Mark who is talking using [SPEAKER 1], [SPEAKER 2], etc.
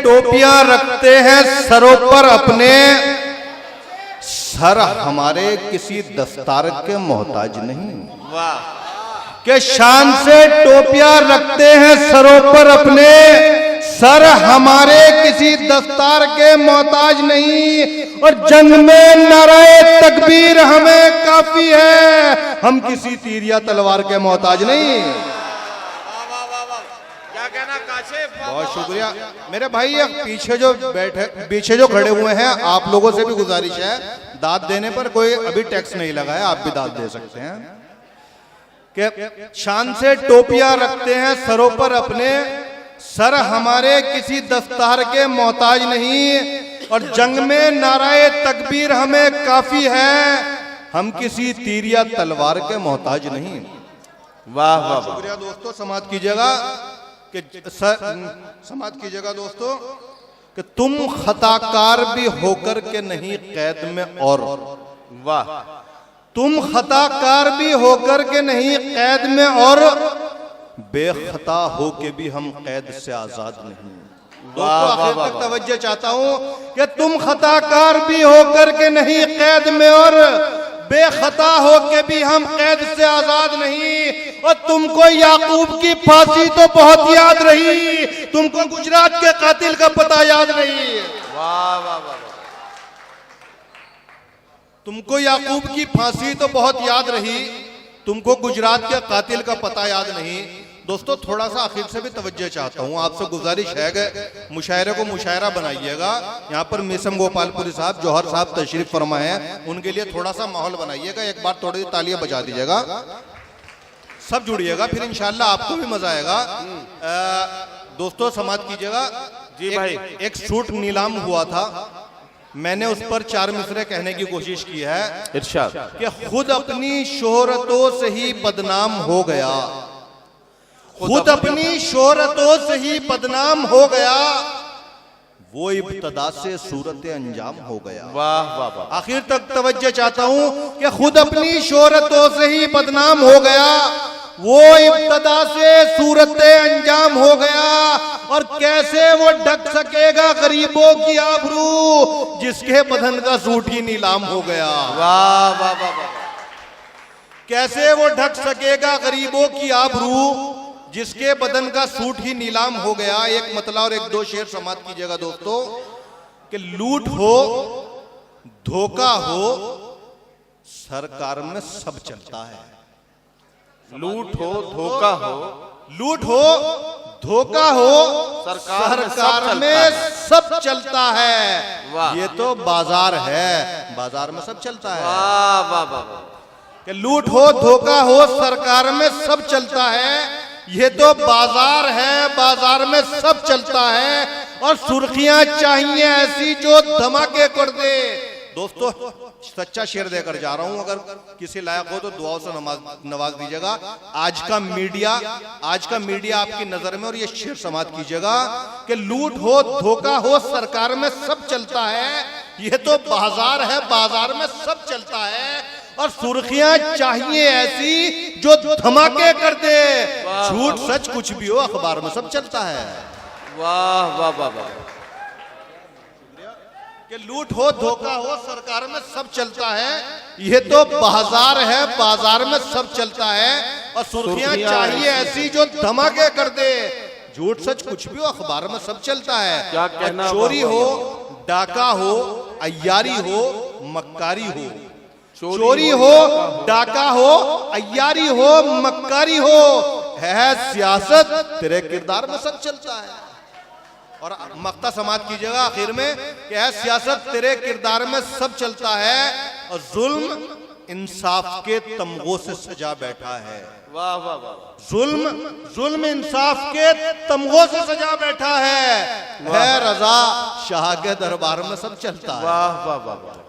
[SPEAKER 1] टोपियां रखते हैं सरों पर अपने, सर हमारे किसी दस्तार के मोहताज नहीं।
[SPEAKER 2] वाह।
[SPEAKER 1] के शान से टोपियां रखते हैं सरों पर अपने, सर हमारे किसी दस्तार के मोहताज नहीं। और जंग में नाराए तकबीर हमें काफी है, हम किसी तीर या तलवार के मोहताज नहीं।
[SPEAKER 2] क्या कहना काशिफ?
[SPEAKER 1] बहुत शुक्रिया मेरे भाई। ये पीछे जो खड़े हुए हैं, आप लोगों से भी गुजारिश है, दाद देने पर कोई अभी टैक्स नहीं लगा है, आप भी दाद दे सकते हैं। कि शान से टोपियां रखते हैं सरों पर अपने, सर हमारे किसी दस्तार के मोहताज नहीं। और जंग में नाराए तकबीर हमें काफी है, हम किसी तीर या तलवार के मोहताज नहीं।
[SPEAKER 2] वाह वाह।
[SPEAKER 1] शुक्रिया दोस्तों, समाप्त कीजिएगा कि समाप्त कीजिएगा दोस्तों कि तुम खताकार भी होकर के नहीं कैद में, और
[SPEAKER 2] वाह।
[SPEAKER 1] तुम खताकार भी होकर के नहीं कैद में, और बेखता हो के भी हम कैद से आजाद नहीं। दोस्तों आखिर तक तवज्जो चाहता हूं कि तुम खताकार भी होकर के नहीं कैद में, और बेखता हो के भी हम कैद से आजाद नहीं। और तुमको याकूब की फांसी तो बहुत याद रही, तुमको गुजरात के कातिल का पता याद नहीं।
[SPEAKER 2] वाह वाह वाह।
[SPEAKER 1] तुमको याकूब की फांसी तो बहुत याद रही, तुमको गुजरात के कातिल का पता याद नहीं। दोस्तों थोड़ा सा आखिर से भी तवज्जो चाहता हूँ, आपसे गुजारिश है कि मुशायरे को मुशायरा बनाइएगा। यहाँ पर मिसम गोपालपुरी साहब, जौहर साहब तशरीफ फरमा है, उनके लिए थोड़ा सा माहौल बनाइएगा। एक बार थोड़ी तालियां बजा दीजिएगा, सब जुड़िएगा, फिर इंशाल्लाह आपको भी मजा आएगा। दोस्तों समाप्त कीजिएगा।
[SPEAKER 2] जी भाई।
[SPEAKER 1] एक सूट नीलाम हुआ था, मैंने उस पर 4 मिसरे कहने की कोशिश की है।
[SPEAKER 2] इरशाद।
[SPEAKER 1] कि खुद अपनी शोहरतों से ही बदनाम हो गया, खुद अपनी शोहरतों से ही बदनाम हो गया, वो इब्तदा से सूरत अंजाम हो गया।
[SPEAKER 2] वाह वाह वाह।
[SPEAKER 1] आखिर तक तवज्जो चाहता हूं कि खुद अपनी शोहरतों से ही बदनाम हो गया, वो इब्तदा से सूरत अंजाम हो गया। और कैसे वो ढक सकेगा गरीबों की आबरू, जिसके बदन का सूट ही नीलाम हो गया।
[SPEAKER 2] वाह वाह वाह।
[SPEAKER 1] कैसे वो ढक सकेगा गरीबों की आबरू, जिसके बदन का सूट ही नीलाम हो गया। एक मतला और एक दो शेर समाप्त कीजिएगा दोस्तों कि लूट हो धोखा हो सरकार में सब चलता है।
[SPEAKER 2] लूट हो धोखा हो,
[SPEAKER 1] लूट हो धोखा हो सरकार में सब चलता है। ये तो बाजार है, बाजार में सब चलता है।
[SPEAKER 2] वाह वाह वाह।
[SPEAKER 1] कि लूट हो धोखा हो सरकार में सब चलता है, ये तो बाजार है, बाजार में सब चलता है। और सुर्खियां चाहिए ऐसी जो धमाके कर दे। दोस्तों सच्चा शेर देकर जा रहा हूं, अगर किसी लायक हो तो दुआओं से नवाज दीजिएगा। आज का मीडिया आपकी नजर में, और ये शेर समाप्त कीजिएगा कि लूट हो धोखा हो सरकार में सब चलता है, ये तो बाजार है, बाजार में सब चलता है। और सुर्खियां चाहिए ऐसी जो धमाके कर दे, झूठ सच कुछ भी हो अखबार में सब चलता है।
[SPEAKER 2] वाह वाह वाह वाह।
[SPEAKER 1] कि लूट हो धोखा हो सरकार में सब चलता है, ये तो बाजार है, बाजार में सब चलता है। और सुर्खियां चाहिए ऐसी जो धमाके कर दे, झूठ सच कुछ भी हो अखबार में सब चलता है।
[SPEAKER 2] क्या कहना?
[SPEAKER 1] चोरी हो डाका हो अय्यारी हो मक्कारी हो, चोरी हो डाका हो अय्यारी हो मक्कारी हो, है सियासत तेरे किरदार में सब चलता है। और मक्ता समाप्त कीजिएगा आखिर में कि है सियासत तेरे किरदार में सब चलता है, और जुल्म इंसाफ के तमगों से सजा बैठा है।
[SPEAKER 2] वाह वाह वाह।
[SPEAKER 1] जुल्म इंसाफ के तमगों से सजा बैठा है रजा शाह के दरबार में सब चलता है।
[SPEAKER 2] वाह वाह वाह।